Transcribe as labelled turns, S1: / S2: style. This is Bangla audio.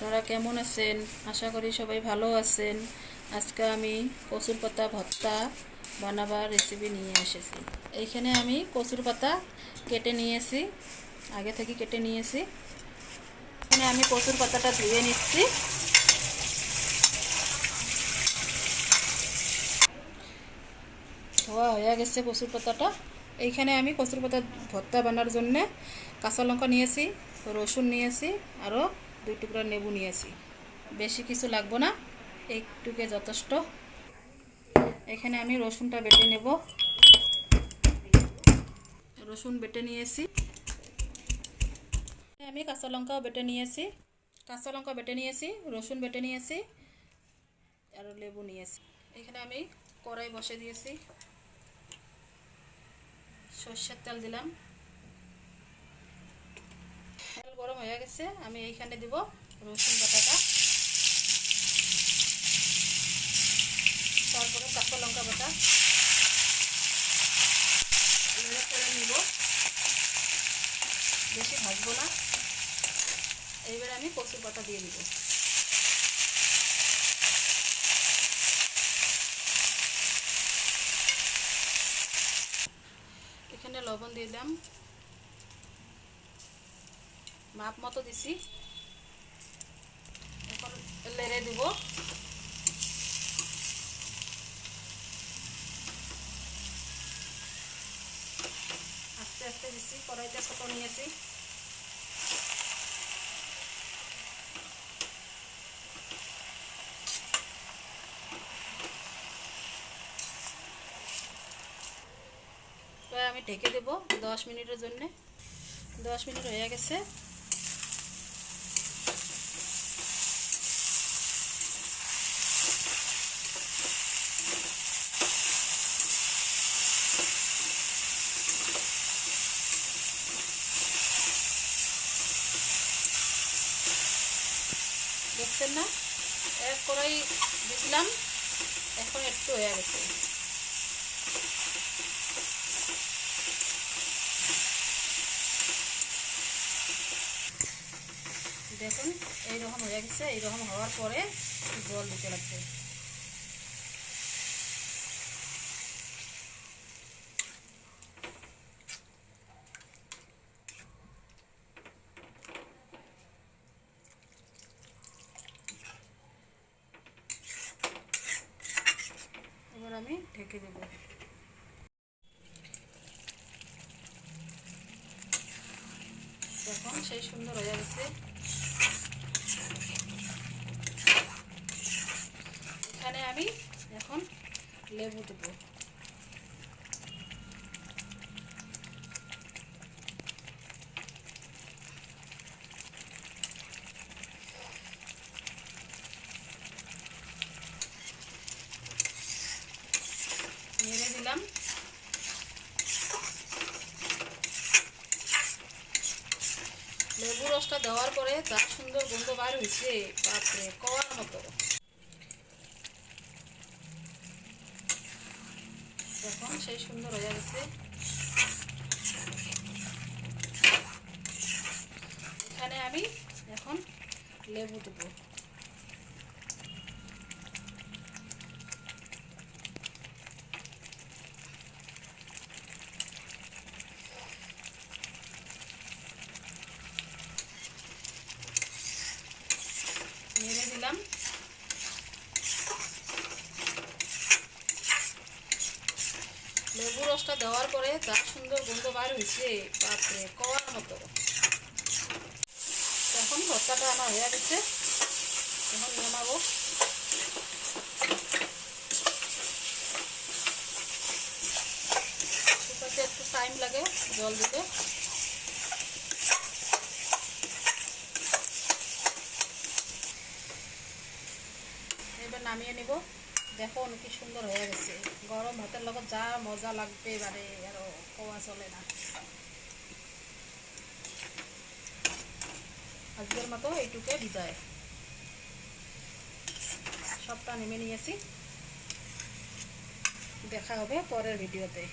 S1: আপনারা কেমন আছেন? আশা করি সবাই ভালো আছেন। আজকে আমি কচুর পাতা ভর্তা বানাবার রেসিপি নিয়ে এসেছি। এইখানে আমি কচুর পাতা কেটে নিয়েছি, আগে থেকে কেটে নিয়েছি। এখানে আমি কচুর পাতাটা ধুয়ে নিচ্ছি। ধোয়া হয়ে গেছে কচুর পাতাটা। এইখানে আমি কচুর পাতা ভর্তা বানার জন্য কাঁচা লঙ্কা নিয়েছি, রসুন নিয়েছি, আরও 2 টুকরা লেবু নিয়েছি। বেশি কিছু লাগবে না, একটুকে যথেষ্ট। এখানে আমি রসুনটা বেটে নেব। রসুন বেটে নিয়েছি। আমি কাঁচা লঙ্কাও বেটে নিয়েছি, রসুন বেটে নিয়েছি আর লেবু নিয়েছি। এখানে আমি কড়াই বসে দিয়েছি, সরষের তেল দিলাম। তেল গরম হয়ে গেছে, আমি এইখানে দিব রসুন বাটাটা, তারপরে কাঁচা লঙ্কা বাটা করে নিব। বেশি ভাজবো না। এইবার আমি কচুর পাতা দিয়ে দিব। এখানে লবণ দিলাম, মাপ মতো দিছি। এখন লেড়ে দিব। আস্তে আস্তে দিছি, কড়াইটা ছোট নিয়েছি। তো আমি ঢেকে দেব 10 মিনিটের জন্য। 10 মিনিট হয়ে গেছে। দেখছেন না, এক কড়াই দিলাম, এখন একটু হয়ে গেছে। দেখুন এইরকম হয়ে গেছে। এইরকম হওয়ার পরে জল দিতে লাগবে। এবার আমি ঢেকে দেব। দেখুন সেই সুন্দর হয়ে গেছে। এখানে আমি এখন লেবু দেব। নেড়ে দিলাম। লেবু রসটা দেওয়ার পরে তার সুন্দর গন্ধ বার হয়েছে, বাপরে কওয়ার মতো। দেখুন সেই সুন্দর হয়ে গেছে। এখানে আমি এখন লেবু দেব। নেড়ে দিলাম। লেবু রসটা দেওয়ার পরে তার সুন্দর গন্ধ বার হয়েছে, বাপরে কওয়ার মতো। এখন ভর্তাটা আমার হয়ে গেছে, এখন নামাবো। শুকাতে একটু টাইম লাগে জল দিতে। এবার নামিয়ে নিব। দেখুন কি সুন্দর হয়ে গেছে। গরম ভাতের লগত যা মজা লাগবে, এবারে আরো কোয়া চলে না। আজকের মতো এইটুকে বিদায়। সবটা নেমে নিয়েছি। দেখা হবে পরের ভিডিওতে।